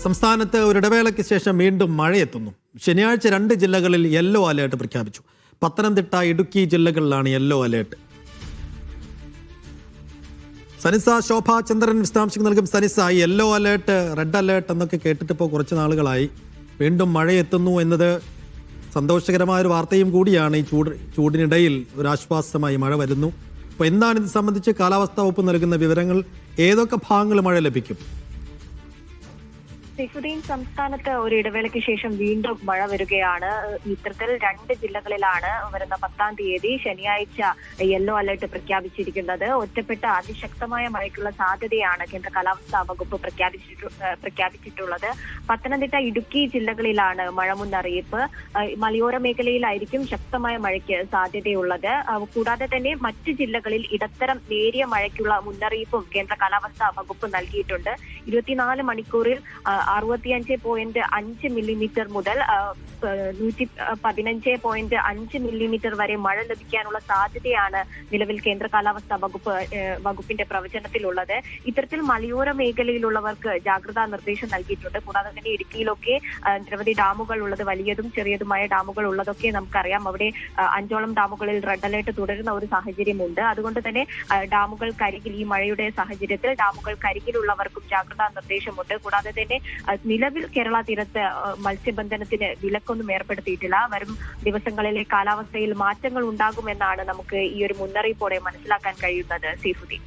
സംസ്ഥാനത്ത് ഒരിടവേളയ്ക്ക് ശേഷം വീണ്ടും മഴയെത്തുന്നു. ശനിയാഴ്ച 2 ജില്ലകളിൽ യെല്ലോ അലേർട്ട് പ്രഖ്യാപിച്ചു. പത്തനംതിട്ട, ഇടുക്കി ജില്ലകളിലാണ് യെല്ലോ അലേർട്ട്. സനിസ ശോഭ ചന്ദ്രൻ വിശദാംശങ്ങൾ നൽകും. സനിസ, യെല്ലോ അലേർട്ട്, റെഡ് അലേർട്ട് എന്നൊക്കെ കേട്ടിട്ടിപ്പോൾ കുറച്ച് നാളുകളായി. വീണ്ടും മഴയെത്തുന്നു എന്നത് സന്തോഷകരമായ ഒരു വാർത്തയും കൂടിയാണ്. ഈ ചൂടിനിടയിൽ ഒരാശ്വാസമായി മഴ വരുന്നു. അപ്പോൾ എന്താണ് ഇത് സംബന്ധിച്ച് കാലാവസ്ഥാ വകുപ്പ് നൽകുന്ന വിവരങ്ങൾ? ഏതൊക്കെ ഭാഗങ്ങൾ മഴ ലഭിക്കും? സംസ്ഥാനത്ത് ഒരു ഇടവേളയ്ക്ക് ശേഷം വീണ്ടും മഴ വരികയാണ്. ഇത്തരത്തിൽ 2 ജില്ലകളിലാണ് വരുന്ന 10-ാം തീയതി ശനിയാഴ്ച യെല്ലോ അലർട്ട് പ്രഖ്യാപിച്ചിരിക്കുന്നത്. ഒറ്റപ്പെട്ട അതിശക്തമായ മഴയ്ക്കുള്ള സാധ്യതയാണ് കേന്ദ്ര കാലാവസ്ഥാ വകുപ്പ് പ്രഖ്യാപിച്ചിട്ടുള്ളത്. പത്തനംതിട്ട, ഇടുക്കി ജില്ലകളിലാണ് മഴ മുന്നറിയിപ്പ്. മലയോര മേഖലയിലായിരിക്കും ശക്തമായ മഴയ്ക്ക് സാധ്യതയുള്ളത്. കൂടാതെ തന്നെ മറ്റ് ജില്ലകളിൽ ഇടത്തരം നേരിയ മഴയ്ക്കുള്ള മുന്നറിയിപ്പും കേന്ദ്ര കാലാവസ്ഥാ വകുപ്പ് നൽകിയിട്ടുണ്ട്. 24 മണിക്കൂറിൽ 65.5 മില്ലിമീറ്റർ മുതൽ 115.5 മില്ലിമീറ്റർ വരെ മഴ ലഭിക്കാനുള്ള സാധ്യതയാണ് നിലവിൽ കേന്ദ്ര കാലാവസ്ഥാ വകുപ്പിന്റെ പ്രവചനത്തിലുള്ളത്. ഇത്തരത്തിൽ മലയോര മേഖലയിലുള്ളവർക്ക് ജാഗ്രതാ നിർദ്ദേശം നൽകിയിട്ടുണ്ട്. കൂടാതെ തന്നെ ഇടുക്കിയിലൊക്കെ നിരവധി ഡാമുകൾ ഉള്ളത്, വലിയതും ചെറിയതുമായ ഡാമുകൾ ഉള്ളതൊക്കെ നമുക്കറിയാം. അവിടെ 5ഓളം ഡാമുകളിൽ റെഡ് അലേർട്ട് തുടരുന്ന ഒരു സാഹചര്യമുണ്ട്. അതുകൊണ്ട് തന്നെ ഡാമുകൾക്കരികിൽ, ഈ മഴയുടെ സാഹചര്യത്തിൽ ഡാമുകൾക്കരികിലുള്ളവർക്കും ജാഗ്രതാ നിർദ്ദേശമുണ്ട്. കൂടാതെ തന്നെ നിലവിൽ കേരള തീരത്ത് മത്സ്യബന്ധനത്തിന് വിലക്കൊന്നും ഏർപ്പെടുത്തിയിട്ടില്ല. വരും ദിവസങ്ങളിലെ കാലാവസ്ഥയിൽ മാറ്റങ്ങൾ ഉണ്ടാകുമെന്നാണ് നമുക്ക് ഈ ഒരു മുന്നറിയിപ്പോടെ മനസ്സിലാക്കാൻ കഴിയുന്നത്. സീഫുദ്ദീൻ.